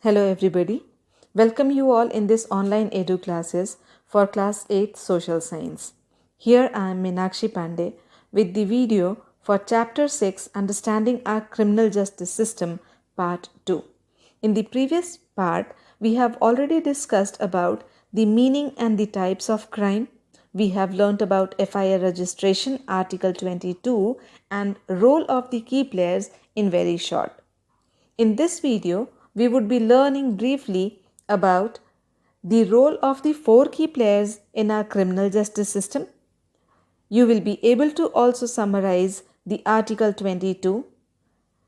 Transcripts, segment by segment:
Hello everybody. Welcome you all in this online edu classes for class 8 social science. Here I am Minakshi Pandey with the video for chapter 6 Understanding Our Criminal Justice System part 2. In the previous part we have already discussed about the meaning and the types of crime. We have learnt about FIR registration article 22 and role of the key players in very short. In this video, we would be learning briefly about the role of the four key players in our criminal justice system. You will be able to also summarize the Article 22.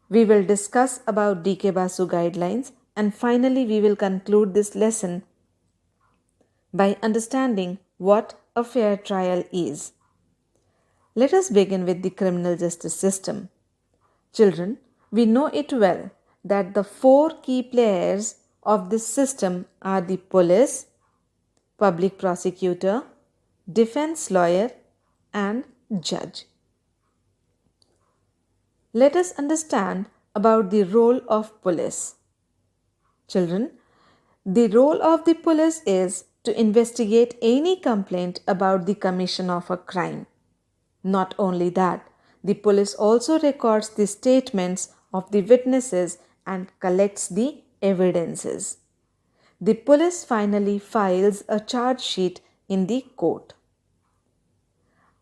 We will discuss about DK Basu guidelines, and finally we will conclude this lesson by understanding what a fair trial is. Let us begin with the criminal justice system. Children, we know it well that the four key players of this system are the police, public prosecutor, defense lawyer, and judge. Let us understand about the role of police. Children, the role of the police is to investigate any complaint about the commission of a crime. Not only that, the police also records the statements of the witnesses and collects the evidences. The police finally files a charge sheet in the court.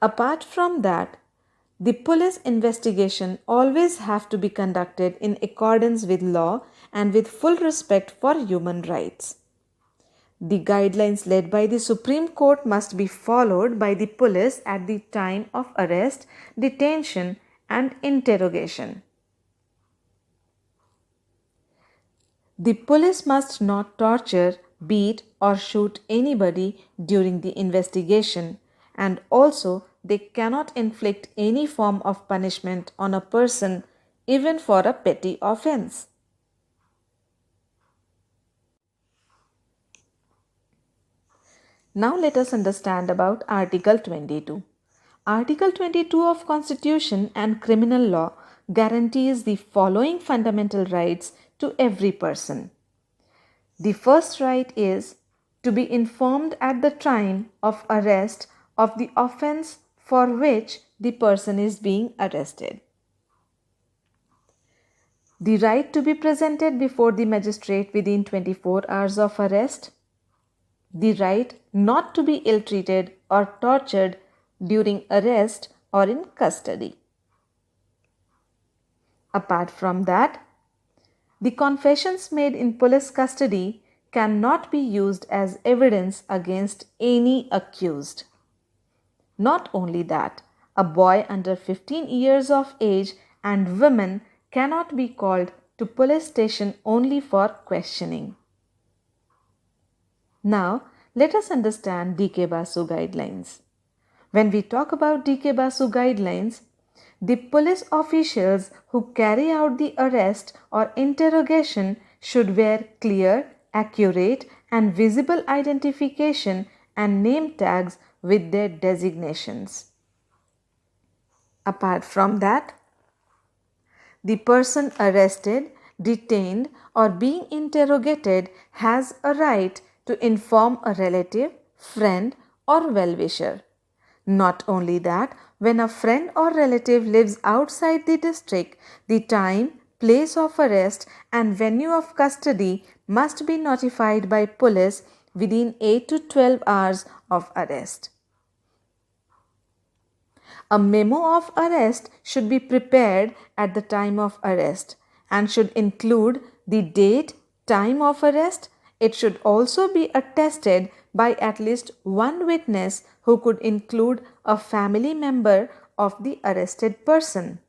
Apart from that, the police investigation always have to be conducted in accordance with law and with full respect for human rights. The guidelines led by the Supreme Court must be followed by the police at the time of arrest, detention, and interrogation. The police must not torture, beat, or shoot anybody during the investigation, and also they cannot inflict any form of punishment on a person even for a petty offence. Now let us understand about Article 22. Article 22 of Constitution and Criminal Law guarantees the following fundamental rights to every person. The first right is to be informed at the time of arrest of the offence for which the person is being arrested. The right to be presented before the magistrate within 24 hours of arrest. The right not to be ill-treated or tortured during arrest or in custody. Apart from that, the confessions made in police custody cannot be used as evidence against any accused. Not only that, a boy under 15 years of age and women cannot be called to police station only for questioning. Now, let us understand DK Basu guidelines. When we talk about DK Basu guidelines, the police officials who carry out the arrest or interrogation should wear clear, accurate, and visible identification and name tags with their designations. Apart from that, the person arrested, detained, or being interrogated has a right to inform a relative, friend, or well-wisher. Not only that, when a friend or relative lives outside the district, the time, place of arrest, and venue of custody must be notified by police within 8 to 12 hours of arrest. A memo of arrest should be prepared at the time of arrest and should include the date, time of arrest. It should also be attested by at least one witness who could include a family member of the arrested person.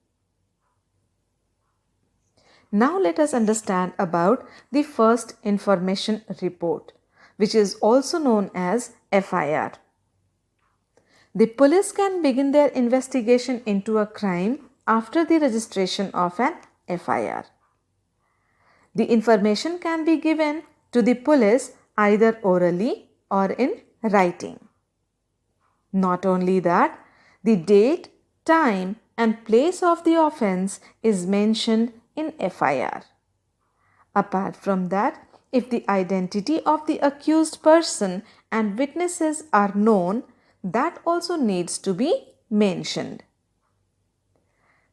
Now let us understand about the first information report, which is also known as FIR. The police can begin their investigation into a crime after the registration of an FIR. The information can be given to the police either orally or in writing. Not only that, the date, time, and place of the offence is mentioned in FIR. Apart from that, if the identity of the accused person and witnesses are known, that also needs to be mentioned.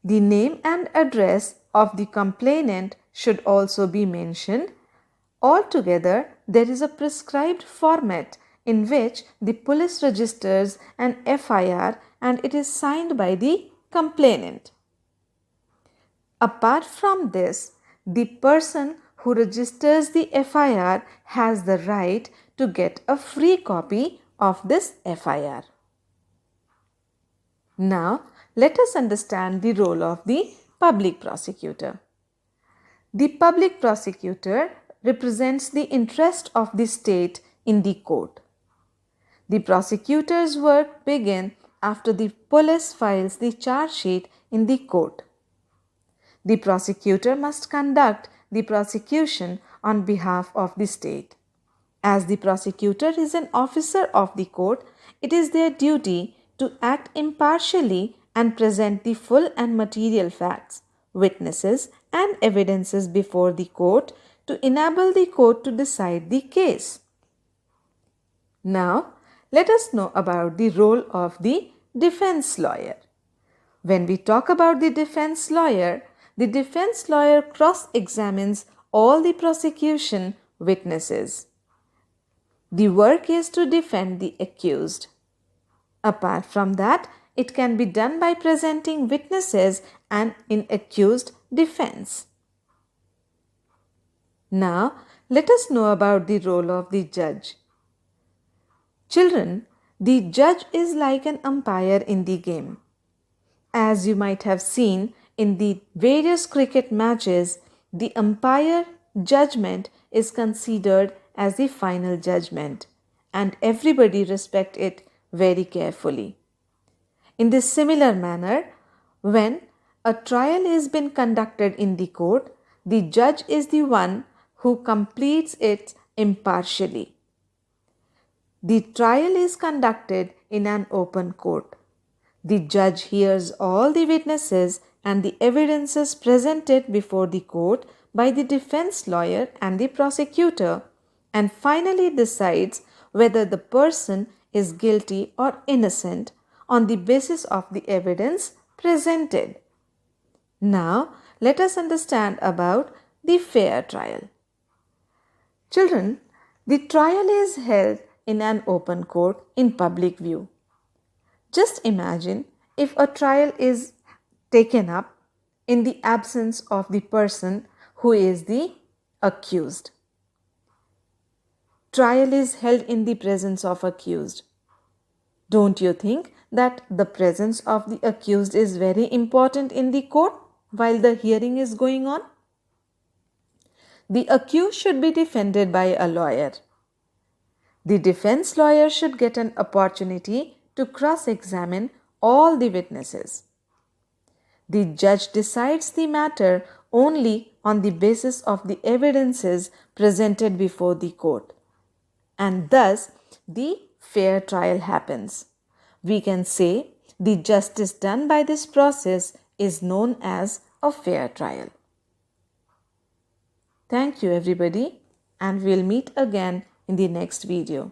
The name and address of the complainant should also be mentioned. Altogether, there is a prescribed format in which the police registers an FIR and it is signed by the complainant. Apart from this, the person who registers the FIR has the right to get a free copy of this FIR. Now, let us understand the role of the public prosecutor. The public prosecutor represents the interest of the state in the court. The prosecutor's work begins after the police files the charge sheet in the court. The prosecutor must conduct the prosecution on behalf of the state. As the prosecutor is an officer of the court, it is their duty to act impartially and present the full and material facts, witnesses, and evidences before the court to enable the court to decide the case. Now, let us know about the role of the defense lawyer. When we talk about the defense lawyer cross-examines all the prosecution witnesses. The work is to defend the accused. Apart from that, it can be done by presenting witnesses and in accused defense. Now, let us know about the role of the judge. Children, the judge is like an umpire in the game. As you might have seen in the various cricket matches, the umpire judgment is considered as the final judgment and everybody respects it very carefully. In this similar manner, when a trial is been conducted in the court, the judge is the one who completes it impartially. The trial is conducted in an open court. The judge hears all the witnesses and the evidences presented before the court by the defense lawyer and the prosecutor and finally decides whether the person is guilty or innocent on the basis of the evidence presented. Now, let us understand about the fair trial. Children, the trial is held in an open court in public view. Just imagine if a trial is taken up in the absence of the person who is the accused. Trial is held in the presence of accused. Don't you think that the presence of the accused is very important in the court while the hearing is going on? The accused should be defended by a lawyer. The defense lawyer should get an opportunity to cross-examine all the witnesses. The judge decides the matter only on the basis of the evidences presented before the court. And thus, the fair trial happens. We can say the justice done by this process is known as a fair trial. Thank you everybody, and we'll meet again in the next video.